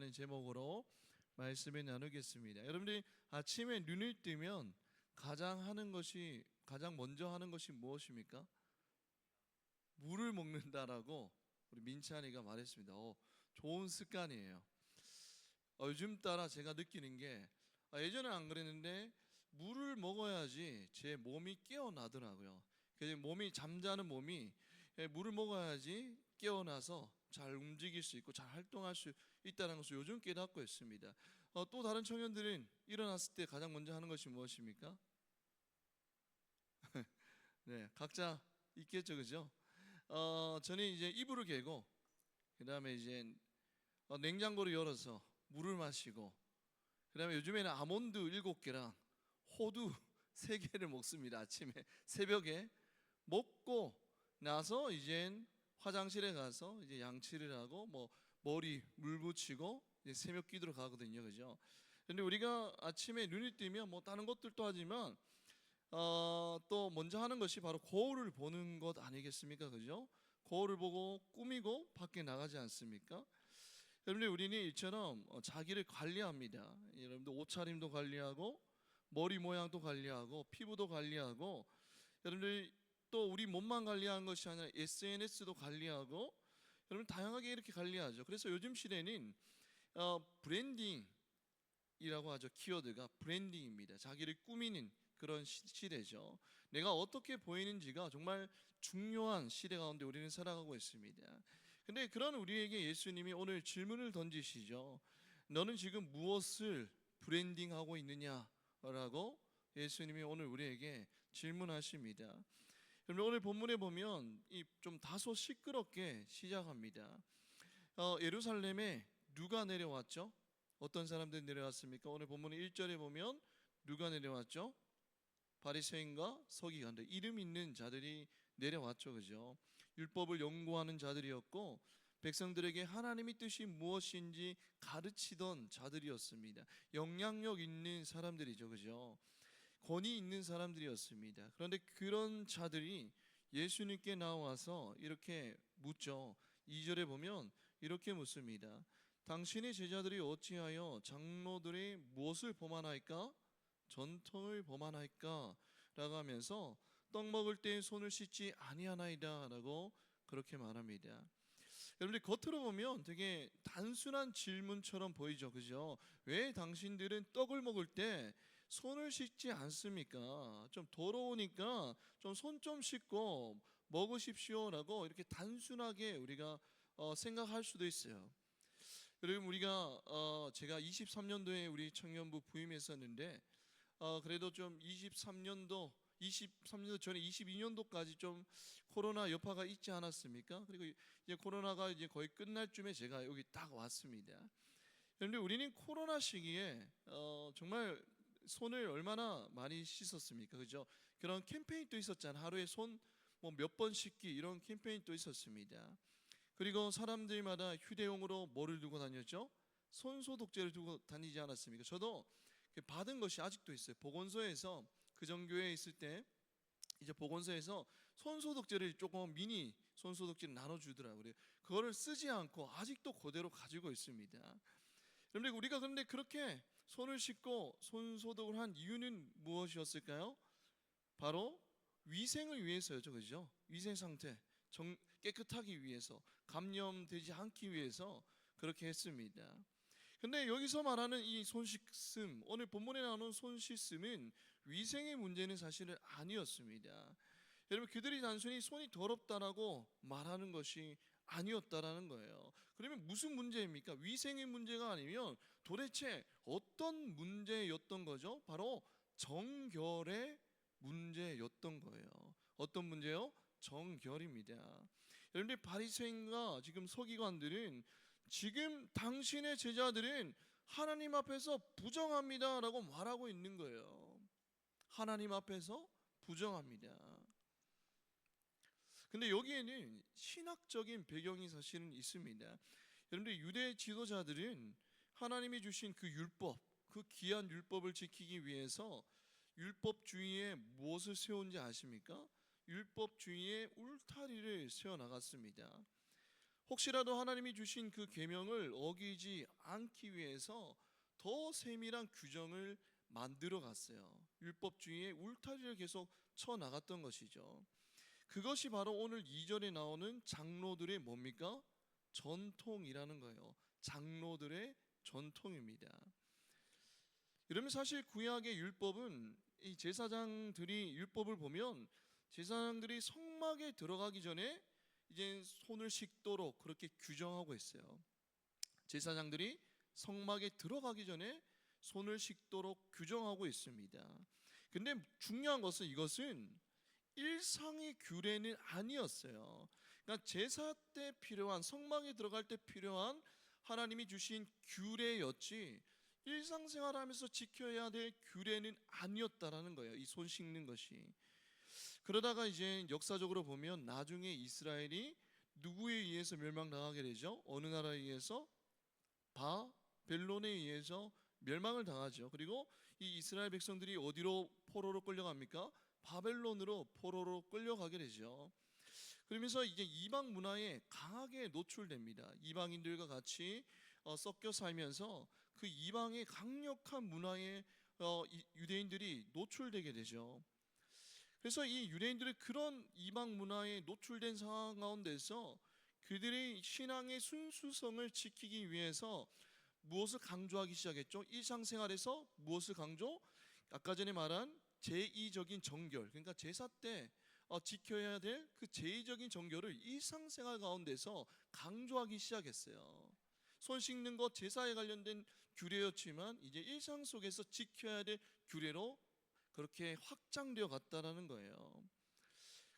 라는 제목으로 말씀을 나누겠습니다. 여러분들이 아침에 눈을 뜨면 가장 먼저 하는 것이 무엇입니까? 물을 먹는다라고 우리 민찬이가 말했습니다. 좋은 습관이에요. 요즘 따라 제가 느끼는 게 예전엔 안 그랬는데 물을 먹어야지 제 몸이 깨어나더라고요. 그래서 잠자는 몸이 물을 먹어야지 깨어나서 잘 움직일 수 있고 잘 활동할 수 있다는 것을 요즘 깨닫고 있습니다. 또 다른 청년들은 일어났을 때 가장 먼저 하는 것이 무엇입니까? 네, 각자 있겠죠, 그죠? 저는 이제 이불을 개고 그 다음에 이제 냉장고를 열어서 물을 마시고 그 다음에 요즘에는 아몬드 7개랑 호두 3개를 먹습니다. 아침에 새벽에 먹고 나서 이제 화장실에 가서 이제 양치를 하고 머리 물 붙이고 이제 새벽 기도로 가거든요, 그죠? 근데 우리가 아침에 눈이 뜨면 다른 것들도 하지만 또 먼저 하는 것이 바로 거울을 보는 것 아니겠습니까, 그죠? 거울을 보고 꾸미고 밖에 나가지 않습니까? 여러분들 우리는 이처럼 자기를 관리합니다. 여러분들 옷차림도 관리하고 머리 모양도 관리하고 피부도 관리하고 여러분들 또 우리 몸만 관리하는 것이 아니라 SNS도 관리하고 여러분 다양하게 이렇게 관리하죠. 그래서 요즘 시대는 브랜딩이라고 하죠. 키워드가 브랜딩입니다. 자기를 꾸미는 그런 시대죠. 내가 어떻게 보이는지가 정말 중요한 시대 가운데 우리는 살아가고 있습니다. 근데 그런 우리에게 예수님이 오늘 질문을 던지시죠. 너는 지금 무엇을 브랜딩하고 있느냐라고 예수님이 오늘 우리에게 질문하십니다. 여러분 오늘 본문에 보면 좀 다소 시끄럽게 시작합니다. 예루살렘에 누가 내려왔죠? 어떤 사람들이 내려왔습니까? 오늘 본문 1절에 보면 누가 내려왔죠? 바리새인과 서기관들, 이름 있는 자들이 내려왔죠, 그죠? 율법을 연구하는 자들이었고 백성들에게 하나님의 뜻이 무엇인지 가르치던 자들이었습니다. 영향력 있는 사람들이죠, 그죠? 권위 있는 사람들이었습니다. 그런데 그런 자들이 예수님께 나와서 이렇게 묻죠. 2절에 보면 이렇게 묻습니다. 당신의 제자들이 어찌하여 장로들이 무엇을 범하나이까? 전통을 범하나이까? 라고 하면서 떡 먹을 때 손을 씻지 아니하나이다 라고 그렇게 말합니다. 여러분들 겉으로 보면 되게 단순한 질문처럼 보이죠, 그죠? 왜 당신들은 떡을 먹을 때 손을 씻지 않습니까? 좀 더러우니까 좀 손 좀 씻고 먹으십시오라고 이렇게 단순하게 우리가 생각할 수도 있어요. 여러분 우리가 제가 23년도에 우리 청년부 부임했었는데 그래도 좀 23년도 전에 22년도까지 좀 코로나 여파가 있지 않았습니까? 그리고 이제 코로나가 이제 거의 끝날 쯤에 제가 여기 딱 왔습니다. 그런데 우리는 코로나 시기에 정말 손을 얼마나 많이 씻었습니까? 그죠? 그런 캠페인도 있었잖아요. 하루에 손 몇 번 씻기 이런 캠페인도 있었습니다. 그리고 사람들마다 휴대용으로 뭐를 두고 다녔죠? 손소독제를 두고 다니지 않았습니까? 저도 받은 것이 아직도 있어요. 보건소에서 그 전교회에 있을 때 이제 보건소에서 손소독제를 조금 미니 손소독제를 나눠주더라고요. 그거를 쓰지 않고 아직도 그대로 가지고 있습니다. 여러분들 우리가 그런데 그렇게 손을 씻고 손소독을 한 이유는 무엇이었을까요? 바로 위생을 위해서였죠, 그죠? 위생 상태 깨끗하기 위해서, 감염되지 않기 위해서 그렇게 했습니다. 근데 여기서 말하는 이 손 씻음, 오늘 본문에 나오는 손 씻음은 위생의 문제는 사실은 아니었습니다. 여러분 그들이 단순히 손이 더럽다라고 말하는 것이 아니었다라는 거예요. 그러면 무슨 문제입니까? 위생의 문제가 아니면 도대체 어떤 문제였던 거죠? 바로 정결의 문제였던 거예요. 어떤 문제요? 정결입니다. 여러분들 바리새인과 지금 서기관들은 지금 당신의 제자들은 하나님 앞에서 부정합니다라고 말하고 있는 거예요. 하나님 앞에서 부정합니다. 근데 여기에는 신학적인 배경이 사실은 있습니다. 여러분들 유대 지도자들은 하나님이 주신 그 율법, 그 귀한 율법을 지키기 위해서 율법주의에 무엇을 세운지 아십니까? 율법주의의 울타리를 세워나갔습니다. 혹시라도 하나님이 주신 그 계명을 어기지 않기 위해서 더 세밀한 규정을 만들어 갔어요. 율법주의의 울타리를 계속 쳐 나갔던 것이죠. 그것이 바로 오늘 2절에 나오는 장로들의 뭡니까? 전통이라는 거예요. 장로들의 전통입니다. 여러분, 사실 구약의 율법은 이 제사장들이 율법을 보면 제사장들이 성막에 들어가기 전에 이제 손을 씻도록 그렇게 규정하고 있어요. 제사장들이 성막에 들어가기 전에 손을 씻도록 규정하고 있습니다. 근데 중요한 것은 이것은 일상의 규례는 아니었어요. 그러니까 제사 때 필요한, 성막에 들어갈 때 필요한 하나님이 주신 규례였지 일상생활하면서 지켜야 될 규례는 아니었다라는 거예요. 이 손 씻는 것이. 그러다가 이제 역사적으로 보면 나중에 이스라엘이 누구에 의해서 멸망당하게 되죠? 어느 나라에 의해서? 바벨론에 의해서 멸망을 당하죠. 그리고 이 이스라엘 백성들이 어디로 포로로 끌려갑니까? 바벨론으로 포로로 끌려가게 되죠. 그러면서 이제 이방 문화에 강하게 노출됩니다. 이방인들과 같이 섞여 살면서 그 이방의 강력한 문화에 유대인들이 노출되게 되죠. 그래서 이 유대인들의 그런 이방 문화에 노출된 상황 가운데서 그들의 신앙의 순수성을 지키기 위해서 무엇을 강조하기 시작했죠? 일상생활에서 무엇을 강조? 아까 전에 말한 제2적인 정결, 그러니까 제사 때 지켜야 될 그 제2적인 정결을 일상생활 가운데서 강조하기 시작했어요. 손 씻는 것 제사에 관련된 규례였지만 이제 일상 속에서 지켜야 될 규례로 그렇게 확장되어 갔다라는 거예요.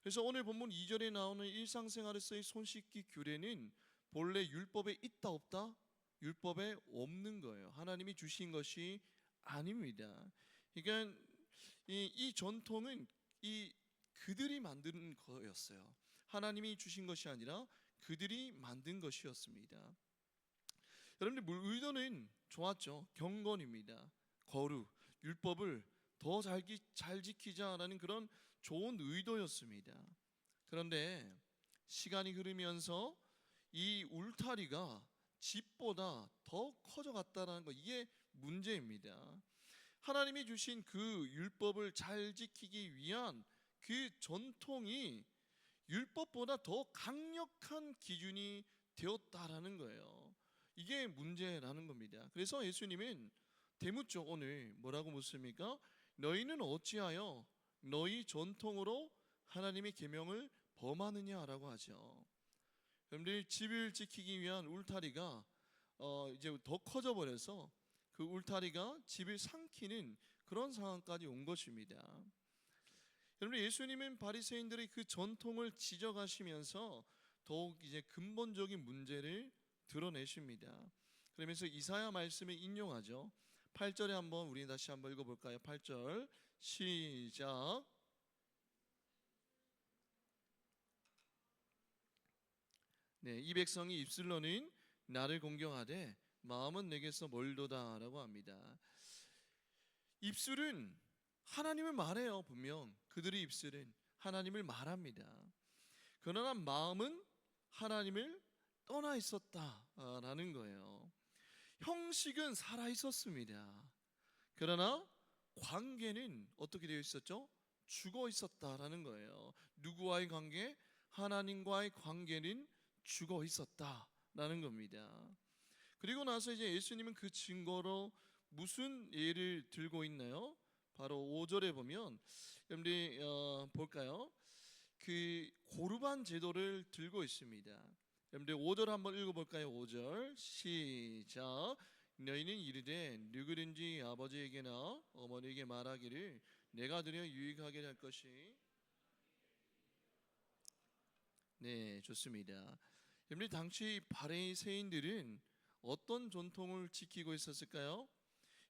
그래서 오늘 본문 2절에 나오는 일상생활에서의 손 씻기 규례는 본래 율법에 있다 없다? 율법에 없는 거예요. 하나님이 주신 것이 아닙니다. 그러니까 이 전통은 그들이 만든 거였어요. 하나님이 주신 것이 아니라 그들이 만든 것이었습니다. 여러분들 의도는 좋았죠. 경건입니다. 거룩, 율법을 더 잘 지키자라는 그런 좋은 의도였습니다. 그런데 시간이 흐르면서 이 울타리가 집보다 더 커져갔다는 거, 이게 문제입니다. 하나님이 주신 그 율법을 잘 지키기 위한 그 전통이 율법보다 더 강력한 기준이 되었다라는 거예요. 이게 문제라는 겁니다. 그래서 예수님은 대묻죠. 오늘 뭐라고 묻습니까? 너희는 어찌하여 너희 전통으로 하나님의 계명을 범하느냐라고 하죠. 여러분들, 집을 지키기 위한 울타리가 이제 더 커져 버려서 그 울타리가 집을 삼키는 그런 상황까지 온 것입니다. 여러분, 예수님은 바리새인들의 그 전통을 지적하시면서 더욱 이제 근본적인 문제를 드러내십니다. 그러면서 이사야 말씀을 인용하죠. 8절에 한번 우리 다시 한번 읽어볼까요? 8절 시작. 네, 이 백성이 입술로는 나를 공경하되 마음은 내게서 멀도다라고 합니다. 입술은 하나님을 말해요. 분명 그들의 입술은 하나님을 말합니다. 그러나 마음은 하나님을 떠나 있었다라는 거예요. 형식은 살아 있었습니다. 그러나 관계는 어떻게 되어 있었죠? 죽어 있었다라는 거예요. 누구와의 관계? 하나님과의 관계는 죽어 있었다라는 겁니다. 그리고 나서 이제 예수님은 그 증거로 무슨 예를 들고 있나요? 바로 5절에 보면 여러분들이 볼까요? 그 고르반 제도를 들고 있습니다. 여러분들 5절 한번 읽어볼까요? 5절 시작. 너희는 이르되 누구든지 아버지에게나 어머니에게 말하기를 내가 드려 유익하게 할 것이. 네, 좋습니다. 여러분들, 당시 바리새인들은 어떤 전통을 지키고 있었을까요?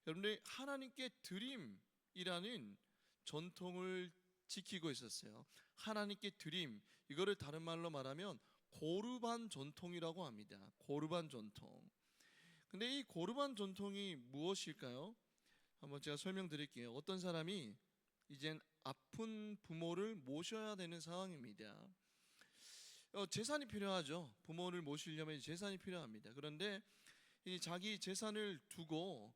여러분들, 하나님께 드림이라는 전통을 지키고 있었어요. 하나님께 드림, 이거를 다른 말로 말하면 고르반 전통이라고 합니다. 고르반 전통. 근데 이 고르반 전통이 무엇일까요? 한번 제가 설명드릴게요. 어떤 사람이 이젠 아픈 부모를 모셔야 되는 상황입니다. 재산이 필요하죠. 부모를 모시려면 재산이 필요합니다. 그런데 이 자기 재산을 두고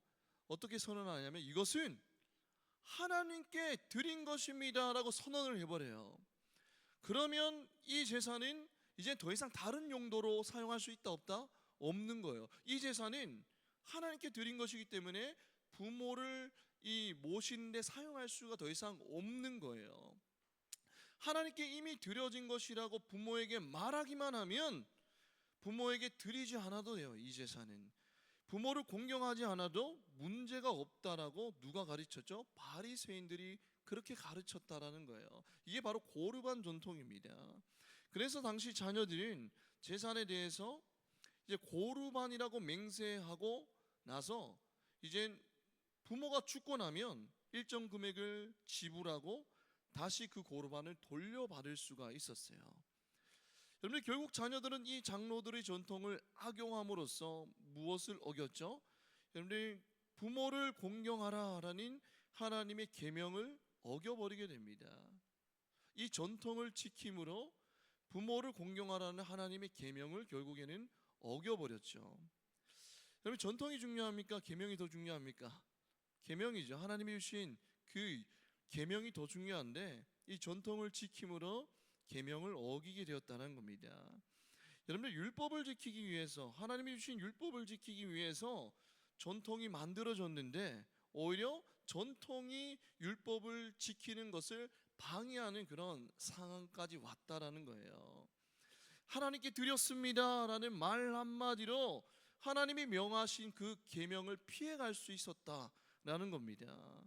어떻게 선언하냐면 이것은 하나님께 드린 것입니다라고 선언을 해버려요. 그러면 이 재산은 이제 더 이상 다른 용도로 사용할 수 있다 없다? 없는 거예요. 이 재산은 하나님께 드린 것이기 때문에 부모를 모시는데 사용할 수가 더 이상 없는 거예요. 하나님께 이미 드려진 것이라고 부모에게 말하기만 하면 부모에게 드리지 않아도 돼요. 이 재산은 부모를 공경하지 않아도 문제가 없다라고 누가 가르쳤죠? 바리새인들이 그렇게 가르쳤다라는 거예요. 이게 바로 고르반 전통입니다. 그래서 당시 자녀들은 재산에 대해서 이제 고르반이라고 맹세하고 나서 이제 부모가 죽고 나면 일정 금액을 지불하고 다시 그 고르반을 돌려받을 수가 있었어요. 여러분, 결국 자녀들은 이 장로들의 전통을 악용함으로써 무엇을 어겼죠? 여러분, 부모를 공경하라라는 하나님의 계명을 어겨버리게 됩니다. 이 전통을 지킴으로 부모를 공경하라는 하나님의 계명을 결국에는 어겨버렸죠. 여러분, 전통이 중요합니까? 계명이 더 중요합니까? 계명이죠. 하나님이 주신 그 계명이 더 중요한데 이 전통을 지킴으로 계명을 어기게 되었다는 겁니다. 여러분들, 율법을 지키기 위해서, 하나님이 주신 율법을 지키기 위해서 전통이 만들어졌는데 오히려 전통이 율법을 지키는 것을 방해하는 그런 상황까지 왔다라는 거예요. 하나님께 드렸습니다라는 말 한마디로 하나님이 명하신 그 계명을 피해갈 수 있었다라는 겁니다.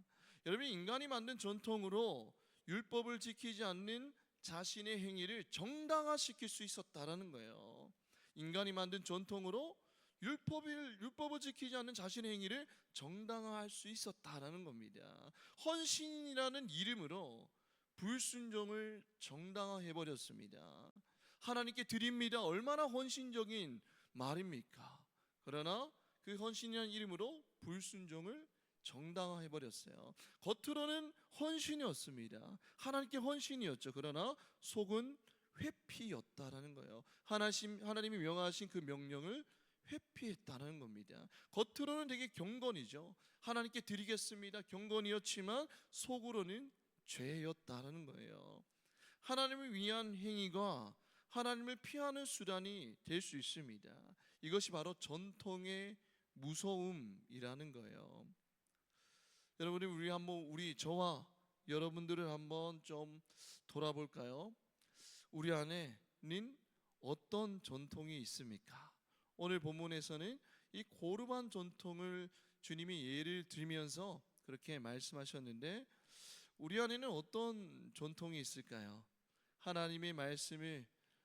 여러분, 인간이 만든 전통으로 율법을 지키지 않는 자신의 행위를 정당화시킬 수 있었다라는 거예요. 인간이 만든 전통으로 율법을 지키지 않는 자신의 행위를 정당화할 수 있었다라는 겁니다. 헌신이라는 이름으로 불순종을 정당화해 버렸습니다. 하나님께 드립니다. 얼마나 헌신적인 말입니까? 그러나 그 헌신이라는 이름으로 불순종을 정당화해 버렸어요. 겉으로는 헌신이었습니다. 하나님께 헌신이었죠. 그러나 속은 회피였다라는 거예요. 하나님이 명하신 그 명령을 회피했다는 겁니다. 겉으로는 되게 경건이죠. 하나님께 드리겠습니다. 경건이었지만 속으로는 죄였다는 거예요. 하나님을 위한 행위가 하나님을 피하는 수단이 될 수 있습니다. 이것이 바로 전통의 무서움이라는 거예요. 여러분, 우리 저와 여러분들을 한번 좀 돌아볼까요? 우리 안에는 어떤 전통이 있습니까? 오늘 본문에서는 이 고르반 전통을 주님이 예를 들면서 그렇게 말씀하셨는데 우리 안에는 어떤 전통이 있을까요? 하나님의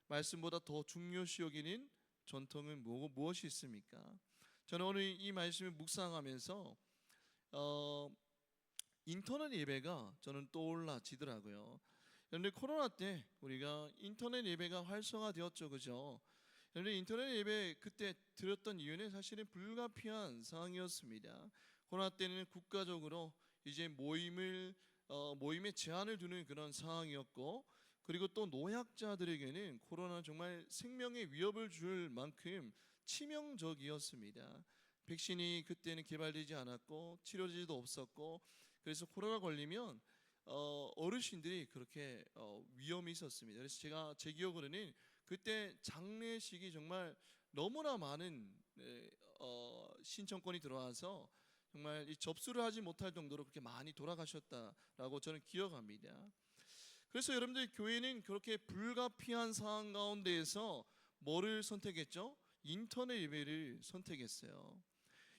말씀보다 더 중요시 여기는 전통은 무엇이 있습니까? 저는 오늘 이 말씀을 묵상하면서 인터넷 예배가 저는 떠올라지더라고요. 그런데 코로나 때 우리가 인터넷 예배가 활성화되었죠, 그죠? 그런데 인터넷 예배 그때 드렸던 이유는 사실은 불가피한 상황이었습니다. 코로나 때는 국가적으로 이제 모임에 제한을 두는 그런 상황이었고, 그리고 또 노약자들에게는 코로나는 정말 생명의 위협을 줄 만큼 치명적이었습니다. 백신이 그때는 개발되지 않았고 치료제도 없었고, 그래서 코로나 걸리면 어르신들이 그렇게 위험이 있었습니다. 그래서 제 기억으로는 그때 장례식이 정말 너무나 많은 신청권이 들어와서 정말 이 접수를 하지 못할 정도로 그렇게 많이 돌아가셨다라고 저는 기억합니다. 그래서 여러분들, 교회는 그렇게 불가피한 상황 가운데에서 뭐를 선택했죠? 인터넷 예배를 선택했어요.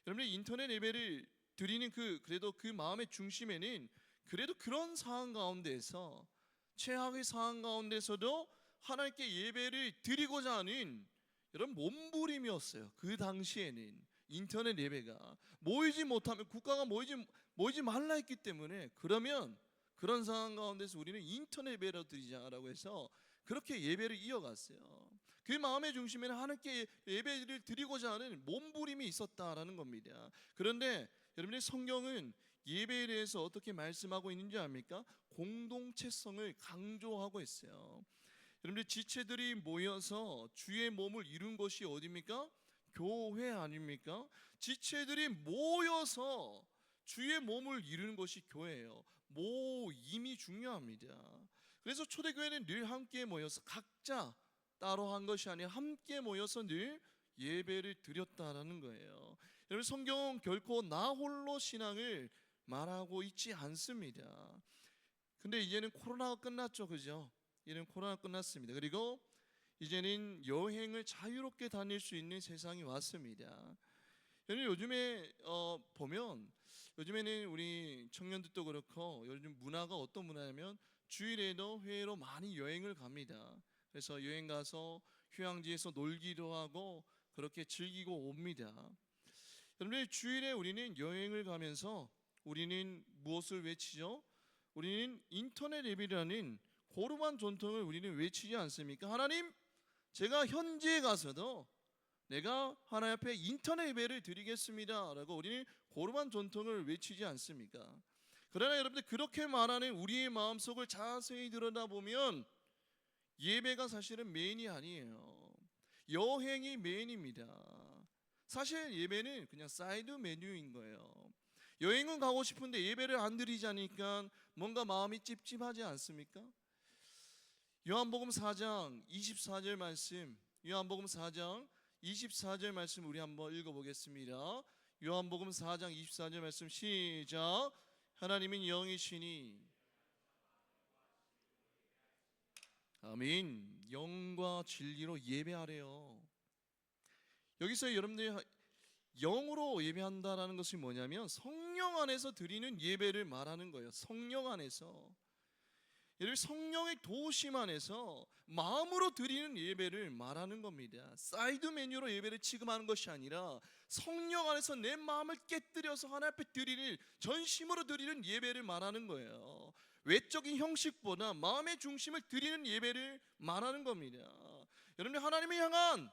여러분들, 인터넷 예배를 드리는 그래도 그 마음의 중심에는 그래도 그런 상황 가운데에서, 최악의 상황 가운데서도 하나님께 예배를 드리고자 하는 여러분 몸부림이었어요. 그 당시에는 인터넷 예배가 모이지 못하면, 국가가 모이지 말라 했기 때문에, 그러면 그런 상황 가운데서 우리는 인터넷 예배로 드리자라고 해서 그렇게 예배를 이어갔어요. 그 마음의 중심에는 하나님께 예배를 드리고자 하는 몸부림이 있었다라는 겁니다. 그런데 여러분의 성경은 예배에 대해서 어떻게 말씀하고 있는지 압니까? 공동체성을 강조하고 있어요. 여러분들 지체들이 모여서 주의 몸을 이룬 것이 어디입니까? 교회 아닙니까? 지체들이 모여서 주의 몸을 이루는 것이 교회예요. 모임이 중요합니다. 그래서 초대교회는 늘 함께 모여서 각자 따로 한 것이 아니라 함께 모여서 늘 예배를 드렸다라는 거예요. 여러분 성경은 결코 나 홀로 신앙을 말하고 있지 않습니다. 근데 이제는 코로나가 끝났죠, 그죠? 이제는 코로나가 끝났습니다. 그리고 이제는 여행을 자유롭게 다닐 수 있는 세상이 왔습니다. 여러분 요즘에 보면 요즘에는 우리 청년들도 그렇고 요즘 문화가 어떤 문화냐면 주일에도 회의로 많이 여행을 갑니다. 그래서 여행 가서 휴양지에서 놀기도 하고 그렇게 즐기고 옵니다. 여러분 주일에 우리는 여행을 가면서 우리는 무엇을 외치죠? 우리는 인터넷 예배라는 고루한 전통을 우리는 외치지 않습니까? 하나님, 제가 현지에 가서도 내가 하나님 앞에 인터넷 예배를 드리겠습니다 라고 우리는 고루한 전통을 외치지 않습니까? 그러나 여러분들 그렇게 말하는 우리의 마음속을 자세히 들여다보면 예배가 사실은 메인이 아니에요. 여행이 메인입니다. 사실 예배는 그냥 사이드 메뉴인 거예요. 여행은 가고 싶은데 예배를 안 드리자니까 뭔가 마음이 찝찝하지 않습니까? 요한복음 4장 24절 말씀, 요한복음 4장 24절 말씀 우리 한번 읽어보겠습니다. 요한복음 4장 24절 말씀 시작. 하나님은 영이시니 아멘. 영과 진리로 예배하래요. 여기서 여러분들이 영으로 예배한다라는 것이 뭐냐면 성령 안에서 드리는 예배를 말하는 거예요. 성령 안에서. 예를 성령의 도우심 안에서 마음으로 드리는 예배를 말하는 겁니다. 사이드 메뉴로 예배를 취급하는 것이 아니라 성령 안에서 내 마음을 깨뜨려서 하나님 앞에 드리는 전심으로 드리는 예배를 말하는 거예요. 외적인 형식보다 마음의 중심을 드리는 예배를 말하는 겁니다. 여러분 하나님을 향한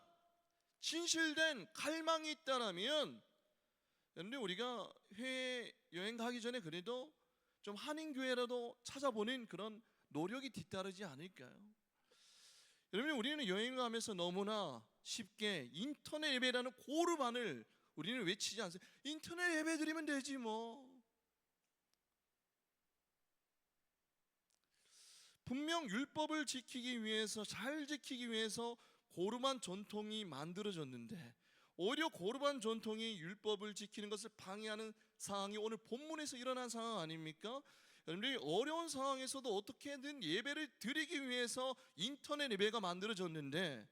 진실된 갈망이 있다라면 여러분 우리가 해외 여행 가기 전에 그래도 좀 한인교회라도 찾아보는 그런 노력이 뒤따르지 않을까요? 여러분 우리는 여행을 가면서 너무나 쉽게 인터넷 예배라는 고르반을 우리는 외치지 않습니다. 인터넷 예배 드리면 되지 뭐. 분명 율법을 지키기 위해서 잘 지키기 위해서 고르반 전통이 만들어졌는데 오히려 고르반 전통이 율법을 지키는 것을 방해하는 상황이 오늘 본문에서 일어난 상황 아닙니까? 여러분들이 어려운 상황에서도 어떻게든 예배를 드리기 위해서 인터넷 예배가 만들어졌는데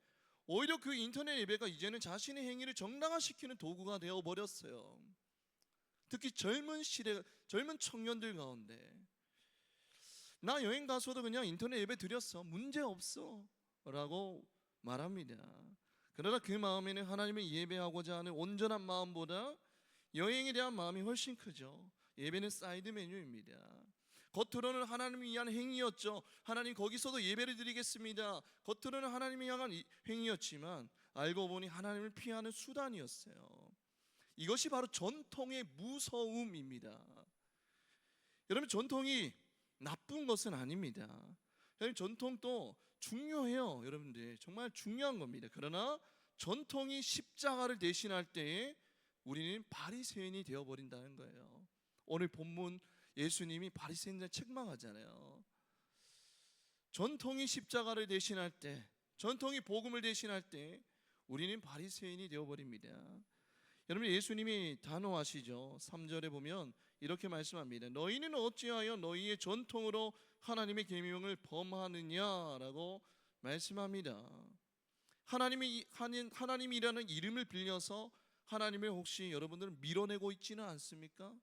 오히려 그 인터넷 예배가 이제는 자신의 행위를 정당화시키는 도구가 되어버렸어요. 특히 젊은 청년들 가운데 나 여행 가서도 그냥 인터넷 예배 드렸어, 문제없어 라고 말합니다. 그러나 그 마음에는 하나님을 예배하고자 하는 온전한 마음보다 여행에 대한 마음이 훨씬 크죠. 예배는 사이드 메뉴입니다. 겉으로는 하나님을 위한 행위였죠. 하나님 거기서도 예배를 드리겠습니다. 겉으로는 하나님을 향한 행위였지만 알고 보니 하나님을 피하는 수단이었어요. 이것이 바로 전통의 무서움입니다. 여러분 전통이 나쁜 것은 아닙니다. 여러분 전통도 중요해요. 여러분들 정말 중요한 겁니다. 그러나 전통이 십자가를 대신할 때에 우리는 바리새인이 되어버린다는 거예요. 오늘 본문 예수님이 바리새인들 책망하잖아요. 전통이 십자가를 대신할 때, 전통이 복음을 대신할 때 우리는 바리새인이 되어버립니다. 여러분 예수님이 단호하시죠. 3절에 보면 이렇게 말씀합니다. 너희는 어찌하여 너희의 전통으로 하나님의 계명을 범하느냐라고 말씀합니다. 하나님이라는 이름을 빌려서 하나님을 혹시 여러분들은 밀어내고 있지는 않습니까?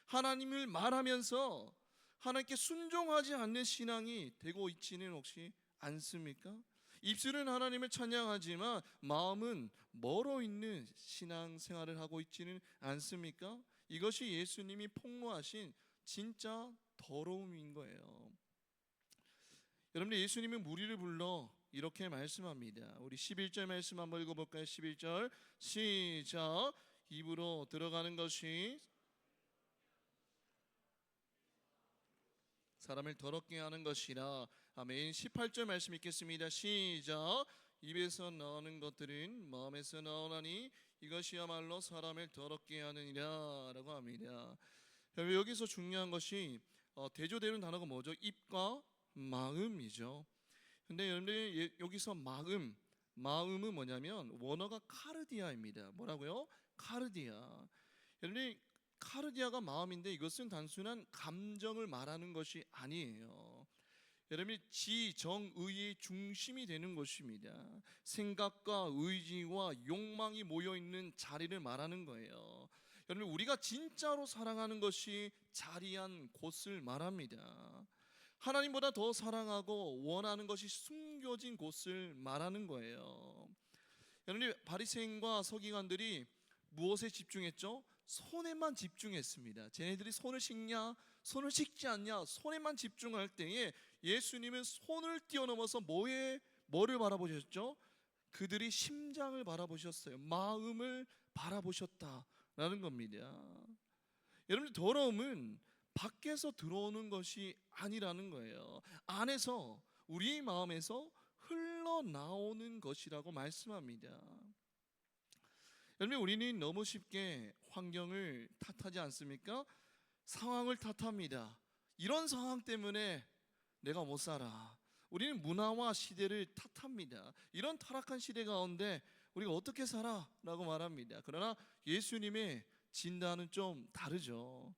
하나님을 말하면서 하나님께 순종하지 않는 신앙이 되고 있지는 혹시 않습니까? 입술은 하나님을 찬양하지만 마음은 멀어 있는 신앙생활을 하고 있지는 않습니까? 이것이 예수님이 폭로하신 진짜 더러움인 거예요. 여러분들 예수님은 무리를 불러 이렇게 말씀합니다. 우리 11절 말씀 한번 읽어볼까요? 11절 시작. 입으로 들어가는 것이 사람을 더럽게 하는 것이라 아멘. 18절 말씀 읽겠습니다. 시작. 입에서 나오는 것들은 마음에서 나오나니 이것이야말로 사람을 더럽게 하느니라 라고 합니다. 여기서 중요한 것이 대조되는 단어가 뭐죠? 입과 마음이죠. 근데 여러분들 여기서 마음은 뭐냐면 원어가 카르디아입니다. 뭐라고요? 카르디아. 여러분들 카르디아가 마음인데 이것은 단순한 감정을 말하는 것이 아니에요. 여러분이 지정의의 중심이 되는 것입니다. 생각과 의지와 욕망이 모여있는 자리를 말하는 거예요. 여러분 우리가 진짜로 사랑하는 것이 자리한 곳을 말합니다. 하나님보다 더 사랑하고 원하는 것이 숨겨진 곳을 말하는 거예요. 여러분 바리새인과 서기관들이 무엇에 집중했죠? 손에만 집중했습니다. 쟤네들이 손을 씻냐 손을 씻지 않냐 손에만 집중할 때에 예수님은 손을 뛰어넘어서 뭐를 바라보셨죠? 그들이 심장을 바라보셨어요. 마음을 바라보셨다라는 겁니다. 여러분 더러움은 밖에서 들어오는 것이 아니라는 거예요. 안에서 우리 마음에서 흘러나오는 것이라고 말씀합니다. 여러분 우리는 너무 쉽게 환경을 탓하지 않습니까? 상황을 탓합니다. 이런 상황 때문에 내가 못 살아. 우리는 문화와 시대를 탓합니다. 이런 타락한 시대 가운데 우리가 어떻게 살아? 라고 말합니다. 그러나 예수님의 진단은 좀 다르죠.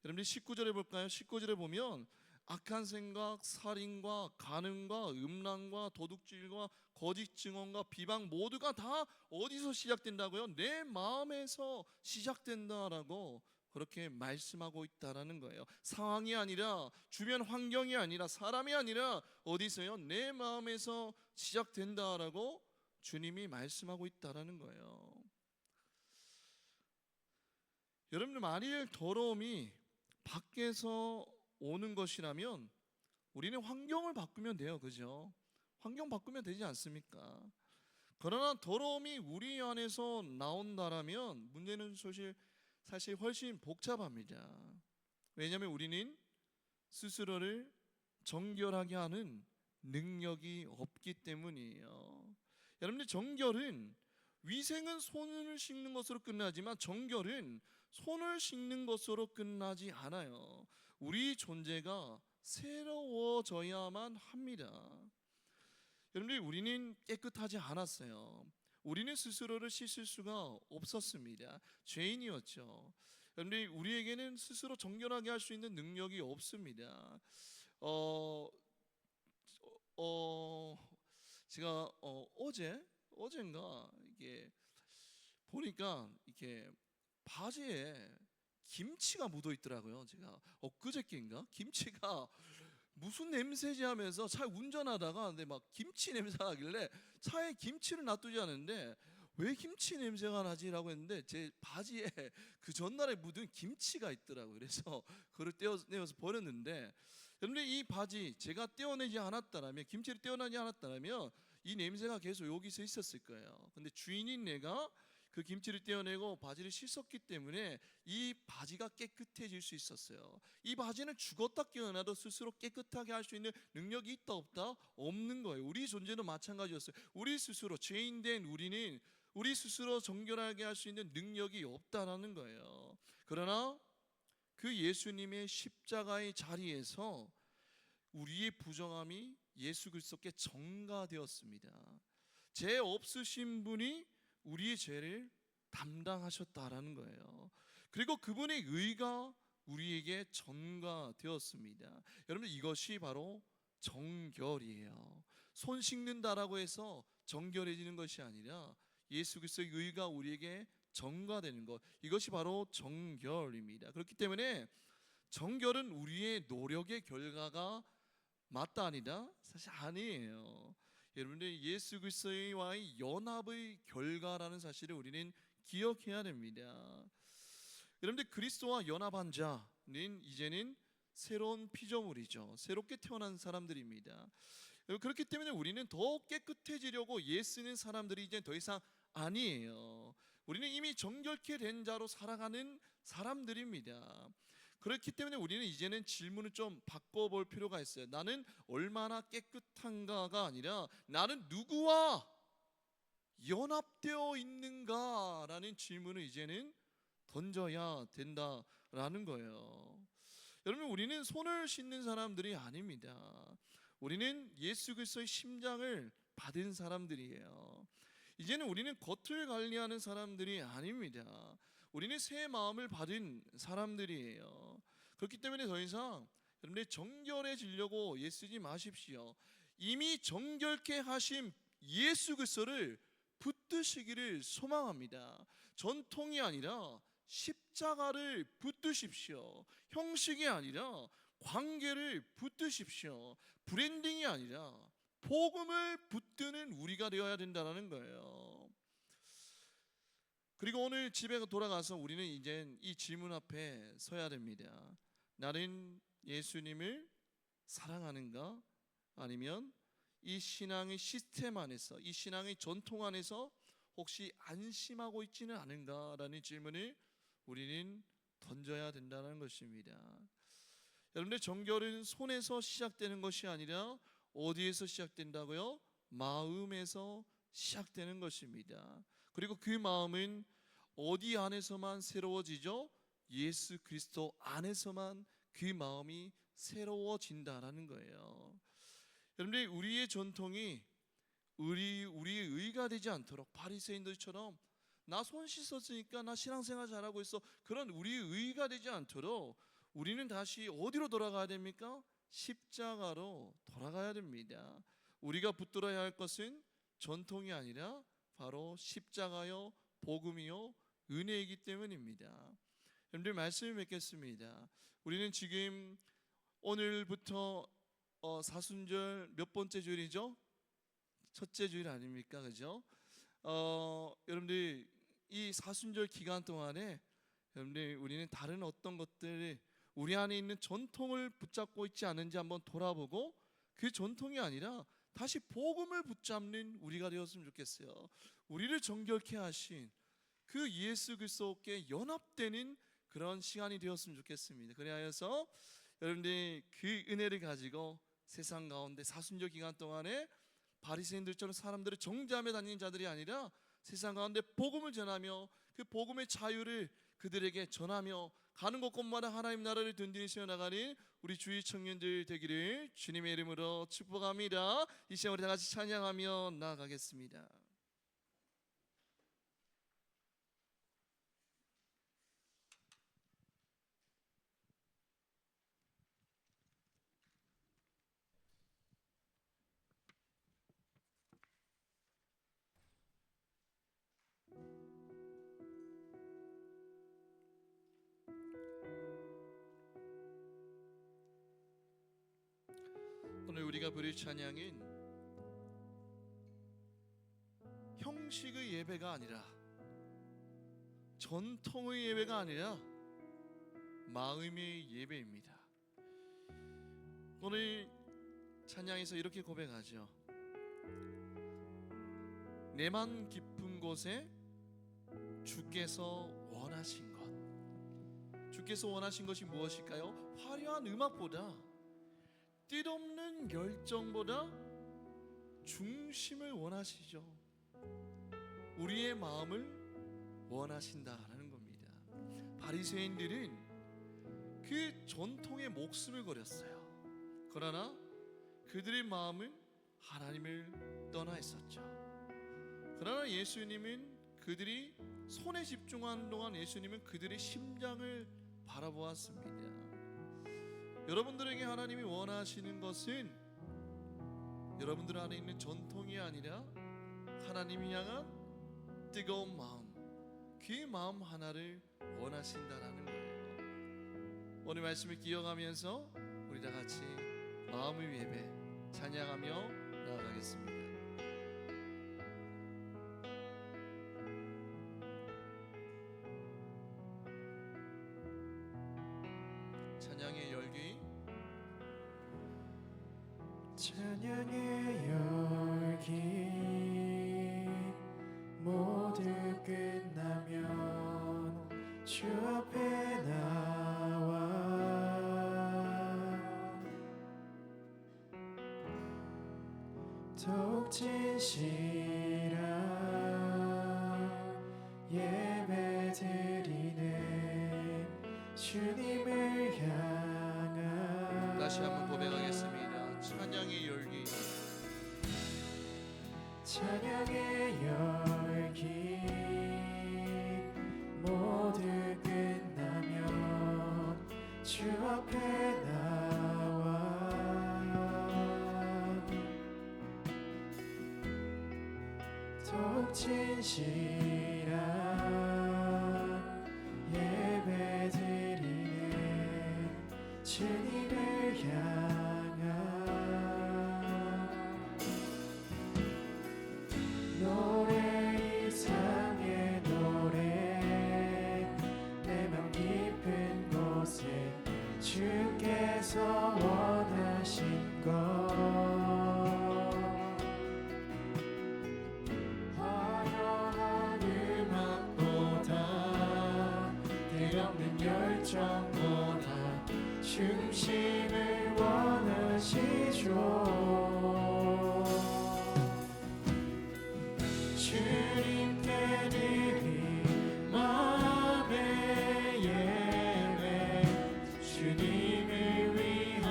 여러분들 19절에 볼까요? 19절에 보면 악한 생각, 살인과 간음과 음란과 도둑질과 거짓 증언과 비방 모두가 다 어디서 시작된다고요? 내 마음에서 시작된다라고 그렇게 말씀하고 있다라는 거예요. 상황이 아니라 주변 환경이 아니라 사람이 아니라 어디서요? 내 마음에서 시작된다라고 주님이 말씀하고 있다라는 거예요. 여러분들 만일 더러움이 밖에서 오는 것이라면 우리는 환경을 바꾸면 돼요. 그죠? 환경 바꾸면 되지 않습니까? 그러나 더러움이 우리 안에서 나온다라면 문제는 사실 훨씬 복잡합니다. 왜냐하면 우리는 스스로를 정결하게 하는 능력이 없기 때문이에요. 여러분들 정결은 위생은 손을 씻는 것으로 끝나지만 정결은 손을 씻는 것으로 끝나지 않아요. 우리 존재가 새로워져야만 합니다. 여러분들 우리는 깨끗하지 않았어요. 우리는 스스로를 씻을 수가 없었습니다. 죄인이었죠. 여러분들 우리에게는 스스로 정결하게 할 수 있는 능력이 없습니다. 제가 어젠가 이게 보니까 이렇게 바지에 김치가 묻어 있더라고요. 제가 엊그저께인가 김치가 무슨 냄새지 하면서 차 운전하다가 근데 막 김치 냄새가 나길래 차에 김치를 놔두지 않은데 왜 김치 냄새가 나지라고 했는데 제 바지에 그 전날에 묻은 김치가 있더라고요. 그래서 그걸 떼어내서 버렸는데 여러분들 이 바지 제가 떼어내지 않았다면 김치를 떼어내지 않았다면 이 냄새가 계속 여기서 있었을 거예요. 근데 주인인 내가 그 김치를 떼어내고 바지를 씻었기 때문에 이 바지가 깨끗해질 수 있었어요. 이 바지는 죽었다 깨어나도 스스로 깨끗하게 할 수 있는 능력이 있다 없다? 없는 거예요. 우리 존재도 마찬가지였어요. 우리 스스로 죄인된 우리는 우리 스스로 정결하게 할 수 있는 능력이 없다라는 거예요. 그러나 그 예수님의 십자가의 자리에서 우리의 부정함이 예수 그리스도께 전가되었습니다. 죄 없으신 분이 우리의 죄를 담당하셨다라는 거예요. 그리고 그분의 의가 우리에게 전가되었습니다. 여러분 이것이 바로 정결이에요. 손 씻는다라고 해서 정결해지는 것이 아니라 예수 그리스도의 의가 우리에게 전가되는 것, 이것이 바로 정결입니다. 그렇기 때문에 정결은 우리의 노력의 결과가 맞다 아니다? 사실 아니에요. 여러분들 예수 그리스도와의 연합의 결과라는 사실을 우리는 기억해야 됩니다. 여러분들 그리스도와 연합한 자는 이제는 새로운 피조물이죠. 새롭게 태어난 사람들입니다. 그렇기 때문에 우리는 더 깨끗해지려고 애쓰는 사람들이 이제 더 이상 아니에요. 우리는 이미 정결케 된 자로 살아가는 사람들입니다. 그렇기 때문에 우리는 이제는 질문을 좀 바꿔볼 필요가 있어요. 나는 얼마나 깨끗한가가 아니라 나는 누구와 연합되어 있는가라는 질문을 이제는 던져야 된다라는 거예요. 여러분, 우리는 손을 씻는 사람들이 아닙니다. 우리는 예수 그리스도의 심장을 받은 사람들이에요. 이제는 우리는 겉을 관리하는 사람들이 아닙니다. 우리는 새 마음을 받은 사람들이에요. 그렇기 때문에 더 이상 여러분들 정결해지려고 애쓰지 마십시오. 이미 정결케 하신 예수 그리스도를 붙드시기를 소망합니다. 전통이 아니라 십자가를 붙드십시오. 형식이 아니라 관계를 붙드십시오. 브랜딩이 아니라 복음을 붙드는 우리가 되어야 된다는 거예요. 그리고 오늘 집에 돌아가서 우리는 이제 이 질문 앞에 서야 됩니다. 나는 예수님을 사랑하는가? 아니면 이 신앙의 시스템 안에서, 이 신앙의 전통 안에서 혹시 안심하고 있지는 않은가라는 질문을 우리는 던져야 된다는 것입니다. 여러분들, 정결은 손에서 시작되는 것이 아니라 어디에서 시작된다고요? 마음에서 시작되는 것입니다. 그리고 그 마음은 어디 안에서만 새로워지죠? 예수 그리스도 안에서만 그 마음이 새로워진다라는 거예요. 여러분들, 우리의 전통이 우리의 의가 되지 않도록 바리새인들처럼 나 손 씻었으니까 나 신앙생활 잘하고 있어, 그런 우리의 의가 되지 않도록 우리는 다시 어디로 돌아가야 됩니까? 십자가로 돌아가야 됩니다. 우리가 붙들어야 할 것은 전통이 아니라 바로 십자가요, 복음이요, 은혜이기 때문입니다. 여러분들, 말씀을 맺겠습니다. 우리는 지금 오늘부터 사순절 몇 번째 주일이죠? 첫째 주일 아닙니까? 그죠? 여러분들, 이 사순절 기간 동안에 여러분들, 우리는 다른 어떤 것들이 우리 안에 있는 전통을 붙잡고 있지 않은지 한번 돌아보고 그 전통이 아니라 다시 복음을 붙잡는 우리가 되었으면 좋겠어요. 우리를 정결케 하신 그 예수 그리스도께 연합되는 그런 시간이 되었으면 좋겠습니다. 그래서 여러분들이 그 은혜를 가지고 세상 가운데 사순절 기간 동안에 바리새인들처럼 사람들을 정죄하며 다니는 자들이 아니라 세상 가운데 복음을 전하며 그 복음의 자유를 그들에게 전하며 가는 곳곳마다 하나님 나라를 든든히 세워나가는 우리 주의 청년들 되기를 주님의 이름으로 축복합니다. 이 시간 우리 다 같이 찬양하며 나아가겠습니다. 오늘 우리가 부를 찬양은 형식의 예배가 아니라, 전통의 예배가 아니라 마음의 예배입니다. 오늘 찬양에서 이렇게 고백하죠. 내 맘 깊은 곳에 주께서 원하신 것. 주께서 원하신 것이 무엇일까요? 화려한 음악보다, 뜻없는 열정보다 중심을 원하시죠. 우리의 마음을 원하신다라는 겁니다. 바리새인들은 그 전통에 목숨을 걸었어요. 그러나 그들의 마음은 하나님을 떠나 있었죠. 그러나 예수님은 그들이 손에 집중하는 동안 예수님은 그들의 심장을 바라보았습니다. 여러분들에게 하나님이 원하시는 것은 여러분들 안에 있는 전통이 아니라 하나님이 향한 뜨거운 마음, 그 마음 하나를 원하신다라는 거예요. 오늘 말씀을 기억하면서 우리 다 같이 마음의 예배 찬양하며 나아가겠습니다. 찬양의 열기, 찬양의 열기 모두 끝나면 주 앞에 나와 더욱 진실한 예배 드리네 주님을 향한 다시 한번 고백하겠습니다. 찬양의 열기 찬양의 열기 모두 끝나면 주 앞에 나와 더욱 진실한 예배 드리네 주님을 향한 노래 이상의 노래 내 맘 깊은 곳에 주께서 원하신 것 화려한 음악보다 뜻없는 열정보다 중심을 원하시죠 주님께 드린 마음의 예배 주님을 위한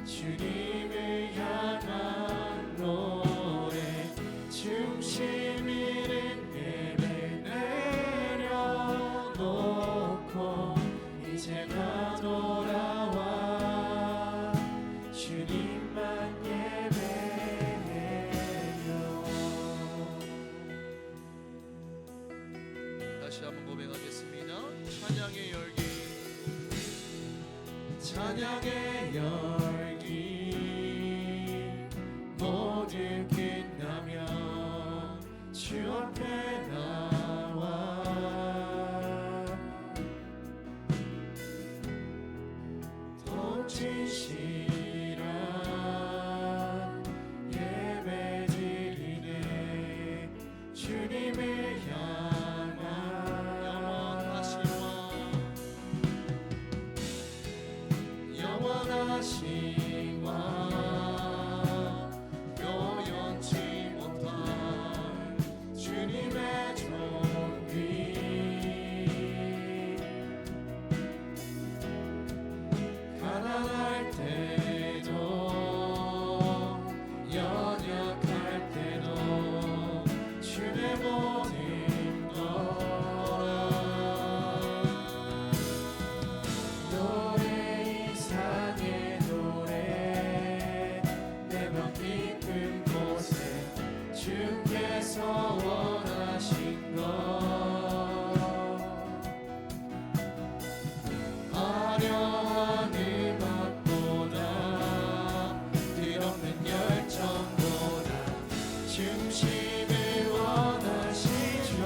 주님을 향한 노래 중심 잃은 예배 내려놓고 이제 나 돌아와 주님만 다시 한번 고백하겠습니다. 찬양의 열기 찬양의 열기 모두 끝나면 주 앞에 나와 더욱 진실한 예배 드리네 주님을 향한 영원하신 왕 표현치 못할 주님의 존귀 가난할 때도 연약할 때도 주의 모든 것 노래 이상의 노래 내 맘 깊은 곳에 주께서 원하신 것 화려한 음악보다 뜻없는 열정보다 중심을 원하시죠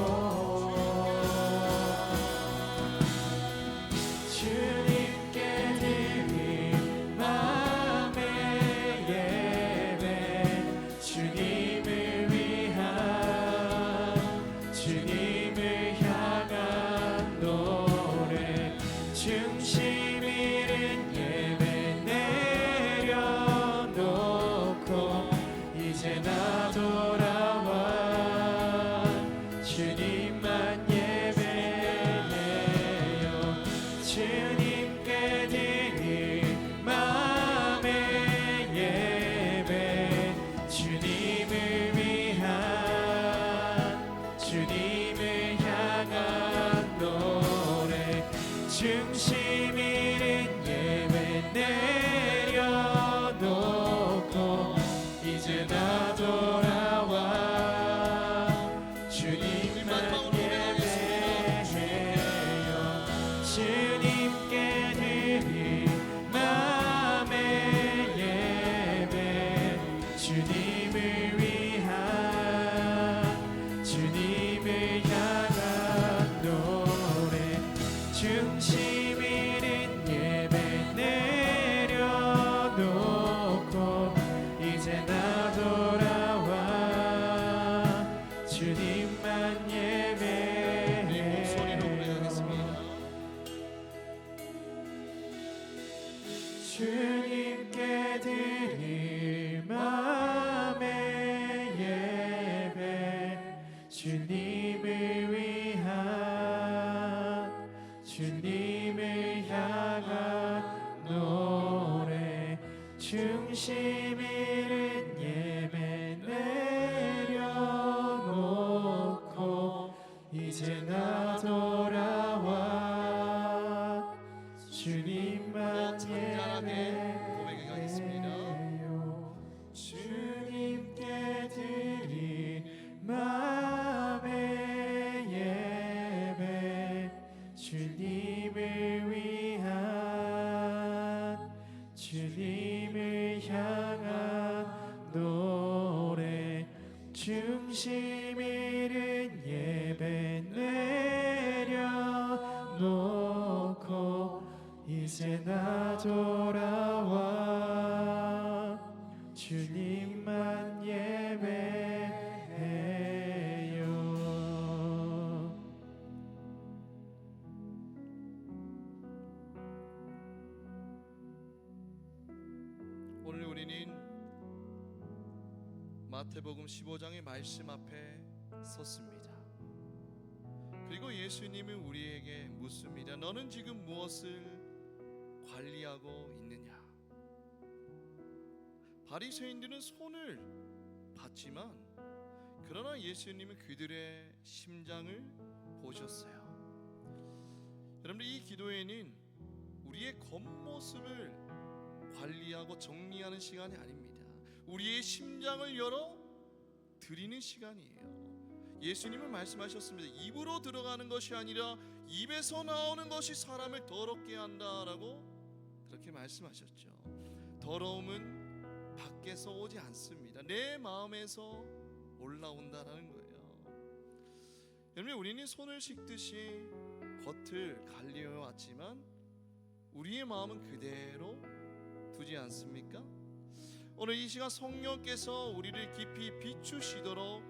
주님께 드린 마음의 예배 주님을 위한 주님을 향한 노래 중심 잃은 예배 내려놓고 이제 나 돌아와 주님만 예배해요 주님께 드릴 마음의 예배 주님을 위한 주님을 향한 노래 중심 잃은 예배 내려놓고 이제 나 돌아와 주님만 예배해요 주님께 드릴 마음의 예배 주님을 위한 주님을 향한 노래 중심 잃은 예배 내려놓고 이제 나 돌아와 주님만 예배해 네 목소리로 고백하겠습니다. 주님께 드릴 마음 주님을 향한 노래 중심 잃은 예배 내려놓고 이제 나 돌아와 주님만 잔잔하게 고백해 가겠습니다. 예배해요. 주님께 드릴 마음의 예배 주님을 위한 주님을 향한 노래 중심 잃은 예배 내려놓고 이제 나 돌아와 주님만 예배해요. 오늘 우리는 마태복음 15장의 말씀 앞에 섰습니다. 그리고 예수님은 우리에게 묻습니다. 너는 지금 무엇을 관리하고 있느냐? 바리새인들은 손을 봤지만 그러나 예수님은 그들의 심장을 보셨어요. 여러분들, 이 기도회는 우리의 겉모습을 관리하고 정리하는 시간이 아닙니다. 우리의 심장을 열어 드리는 시간이에요. 예수님은 말씀하셨습니다. 입으로 들어가는 것이 아니라 입에서 나오는 것이 사람을 더럽게 한다라고 그렇게 말씀하셨죠. 더러움은 밖에서 오지 않습니다. 내 마음에서 올라온다라는 거예요. 여러분, 우리는 손을 씻듯이 겉을 관리해 왔지만 우리의 마음은 그대로 두지 않습니까? 오늘 이 시간 성령께서 우리를 깊이 비추시도록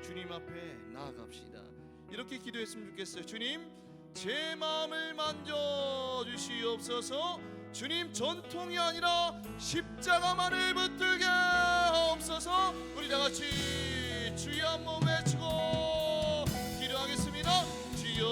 주님 앞에 나아갑시다. 이렇게 기도했으면 좋겠어요. 주님, 제 마음을 만져주시옵소서. 주님, 전통이 아니라 십자가만을 붙들게 하옵소서. 우리 다같이 주여 한번 외치고 기도하겠습니다. 주여,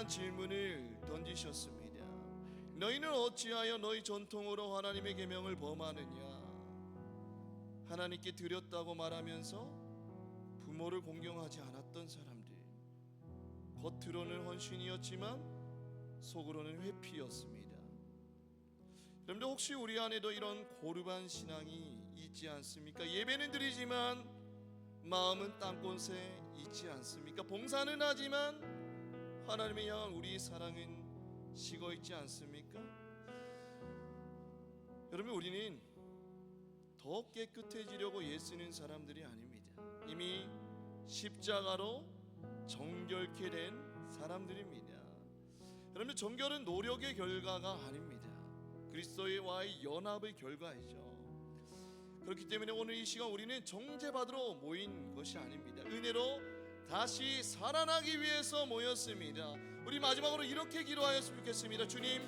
대한 질문을 던지셨습니다. 너희는 어찌하여 너희 전통으로 하나님의 계명을 범하느냐? 하나님께 드렸다고 말하면서 부모를 공경하지 않았던 사람들, 겉으로는 헌신이었지만 속으로는 회피였습니다. 여러분들 혹시 우리 안에도 이런 고르반 신앙이 있지 않습니까? 예배는 드리지만 마음은 땅곳에 있지 않습니까? 봉사는 하지만 하나님을 향한 우리의 사랑은 식어 있지 않습니까? 여러분, 우리는 더 깨끗해지려고 애쓰는 사람들이 아닙니다. 이미 십자가로 정결케 된 사람들입니다. 여러분, 정결은 노력의 결과가 아닙니다. 그리스도와의 연합의 결과이죠. 그렇기 때문에 오늘 이 시간 우리는 정죄받으러 모인 것이 아닙니다. 은혜로 다시 살아나기 위해서 모였습니다. 우리 마지막으로 이렇게 기도하였으면 좋겠습니다. 주님,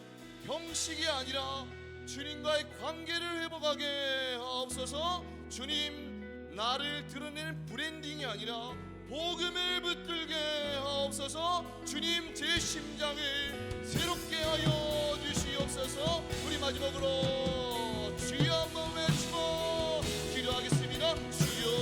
형식이 아니라 주님과의 관계를 회복하게 하옵소서. 주님, 나를 드러내는 브랜딩이 아니라 복음을 붙들게 하옵소서. 주님, 제 심장을 새롭게 하여 주시옵소서. 우리 마지막으로 주여 한번 외치고 기도하겠습니다. 주여.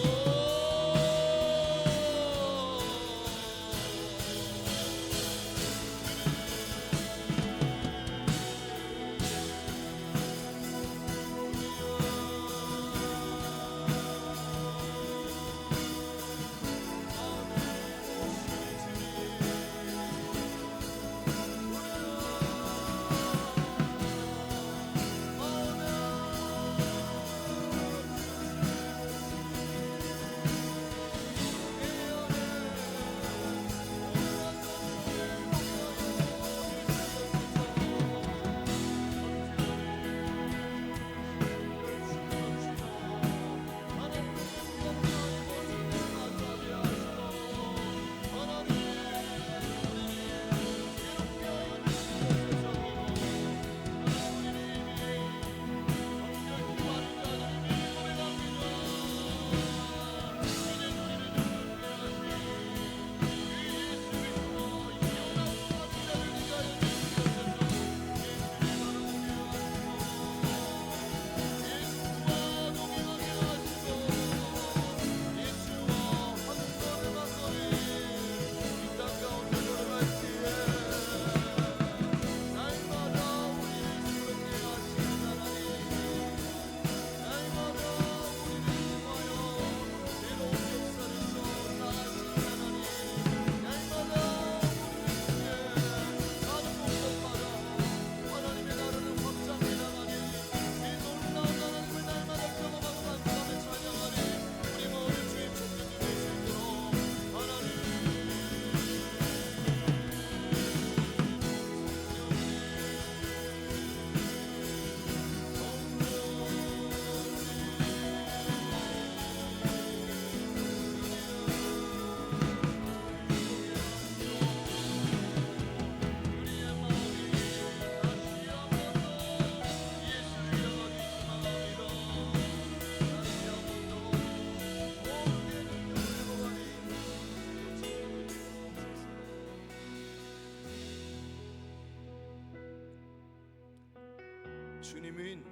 주님은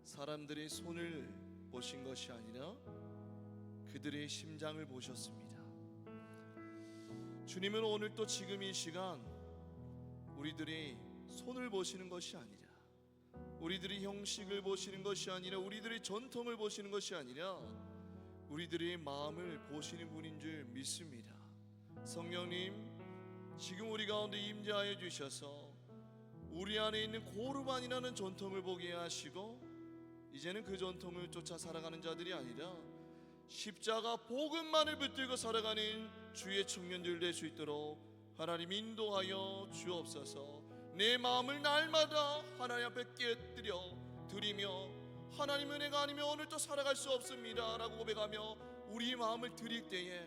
사람들의 손을 보신 것이 아니라 그들의 심장을 보셨습니다. 주님은 오늘 또 지금 이 시간 우리들의 손을 보시는 것이 아니라, 우리들의 형식을 보시는 것이 아니라, 우리들의 전통을 보시는 것이 아니라 우리들의 마음을 보시는 분인 줄 믿습니다. 성령님, 지금 우리 가운데 임재하여 주셔서 우리 안에 있는 고르반이라는 전통을 보게 하시고, 이제는 그 전통을 쫓아 살아가는 자들이 아니라 십자가 복음만을 붙들고 살아가는 주의 청년들 될 수 있도록 하나님 인도하여 주옵소서. 내 마음을 날마다 하나님 앞에 깨뜨려 드리며, 하나님 은혜가 아니면 오늘도 살아갈 수 없습니다 라고 고백하며 우리 마음을 드릴 때에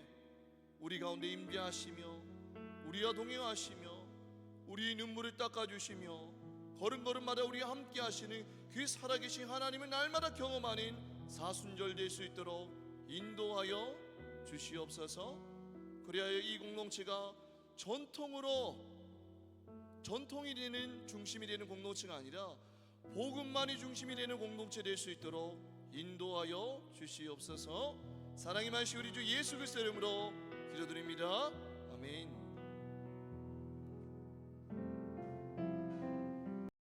우리 가운데 임재하시며 우리와 동행하시며 우리의 눈물을 닦아주시며 걸음걸음마다 우리와 함께 하시는 그 살아계신 하나님을 날마다 경험하는 사순절 될 수 있도록 인도하여 주시옵소서. 그리하여 이 공동체가 전통이 되는 중심이 되는 공동체가 아니라 복음만이 중심이 되는 공동체 될 수 있도록 인도하여 주시옵소서. 사랑의 말씀 우리 주 예수 그리스도 이름으로 기도드립니다. 아멘.